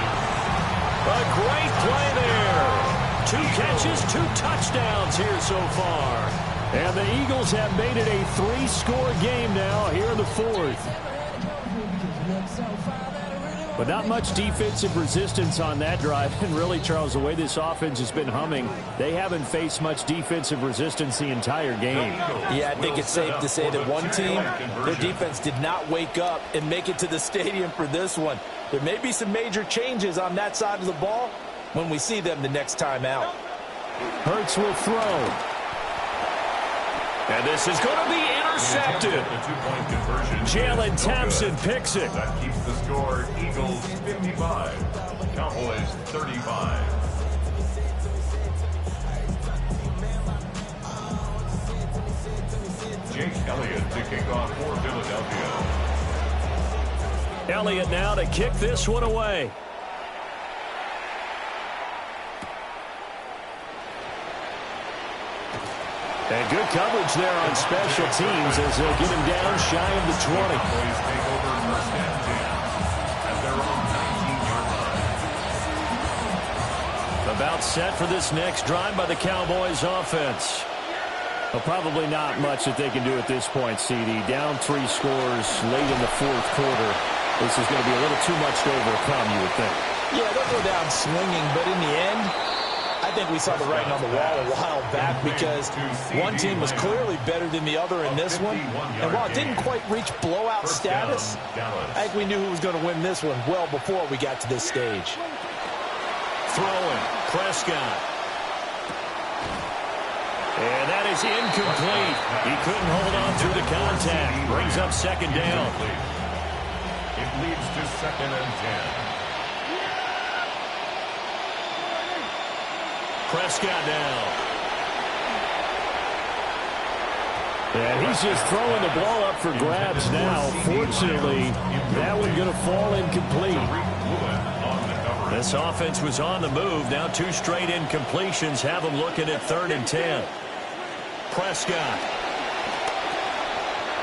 S1: A great play there. 2 catches, 2 touchdowns here so far. And the Eagles have made it a 3-score game now here in the 4th. But not much defensive resistance on that drive. And really, Charles, the way this offense has been humming, they haven't faced much defensive resistance the entire game.
S4: Yeah, I think it's safe to say that one team, their defense did not wake up and make it to the stadium for this one. There may be some major changes on that side of the ball when we see them the next time out.
S1: Hurts will throw. And this is going to be intercepted. Jalen Thompson picks it.
S2: That keeps the score Eagles 55, Cowboys 35. Jake Elliott to kick off for Philadelphia.
S1: Elliott now to kick this one away. And good coverage there on special teams as they'll get him down shy of the 20.
S2: Cowboys take over first and 10 at their own 19-yard line.
S1: About set for this next drive by the Cowboys offense. Well, probably not much that they can do at this point, CD. Down 3 scores late in the 4th quarter. This is going to be a little too much to overcome, you would think.
S4: Yeah, they'll go down swinging, but in the end, I think we saw the writing on the wall a while back because one team was clearly better than the other in this one. And while it didn't quite reach blowout status, I think we knew who was going to win this one well before we got to this stage.
S1: Throwing, Prescott. And that is incomplete. He couldn't hold on through the contact. Brings up 2nd down.
S2: It leads to 2nd and 10.
S1: Prescott down. And he's just throwing the ball up for grabs now. Fortunately, that one's going to fall incomplete. This offense was on the move. Now 2 straight incompletions have them looking at 3rd and 10. Prescott.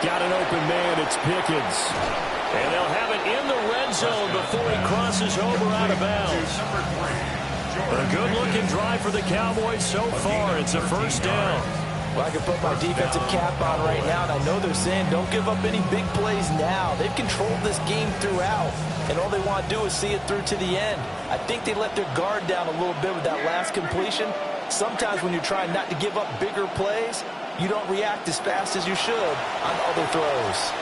S1: Got an open man. It's Pickens. And they'll have it in the red zone before he crosses over out of bounds. A good-looking drive for the Cowboys so far. It's a 1st down.
S4: Well, I can put my defensive cap on right now, and I know they're saying don't give up any big plays now. They've controlled this game throughout, and all they want to do is see it through to the end. I think they let their guard down a little bit with that last completion. Sometimes when you're trying not to give up bigger plays, you don't react as fast as you should on other throws.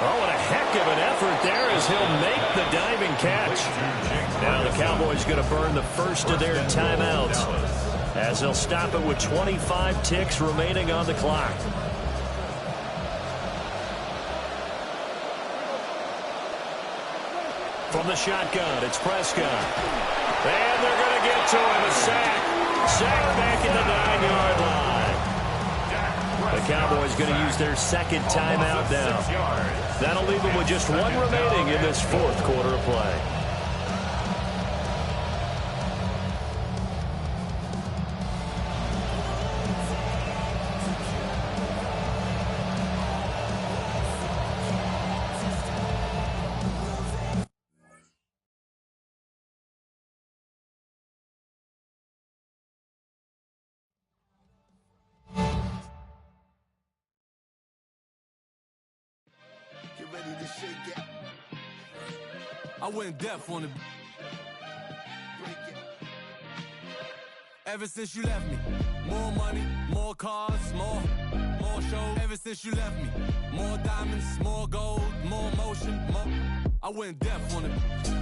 S1: Oh, and a heck of an effort there as he'll make the diving catch. Now the Cowboys going to burn the first of their timeouts as they'll stop it with 25 ticks remaining on the clock. From the shotgun, it's Prescott. And they're going to get to him. A sack. Sack back at the 9-yard line. The Cowboys going to use their 2nd timeout now. That'll leave them with just 1 remaining in this 4th quarter of play.
S6: I went deaf on it. Ever since you left me, more money, more cars, more shows. Ever since you left me, more diamonds, more gold, more motion, more. I went deaf on it.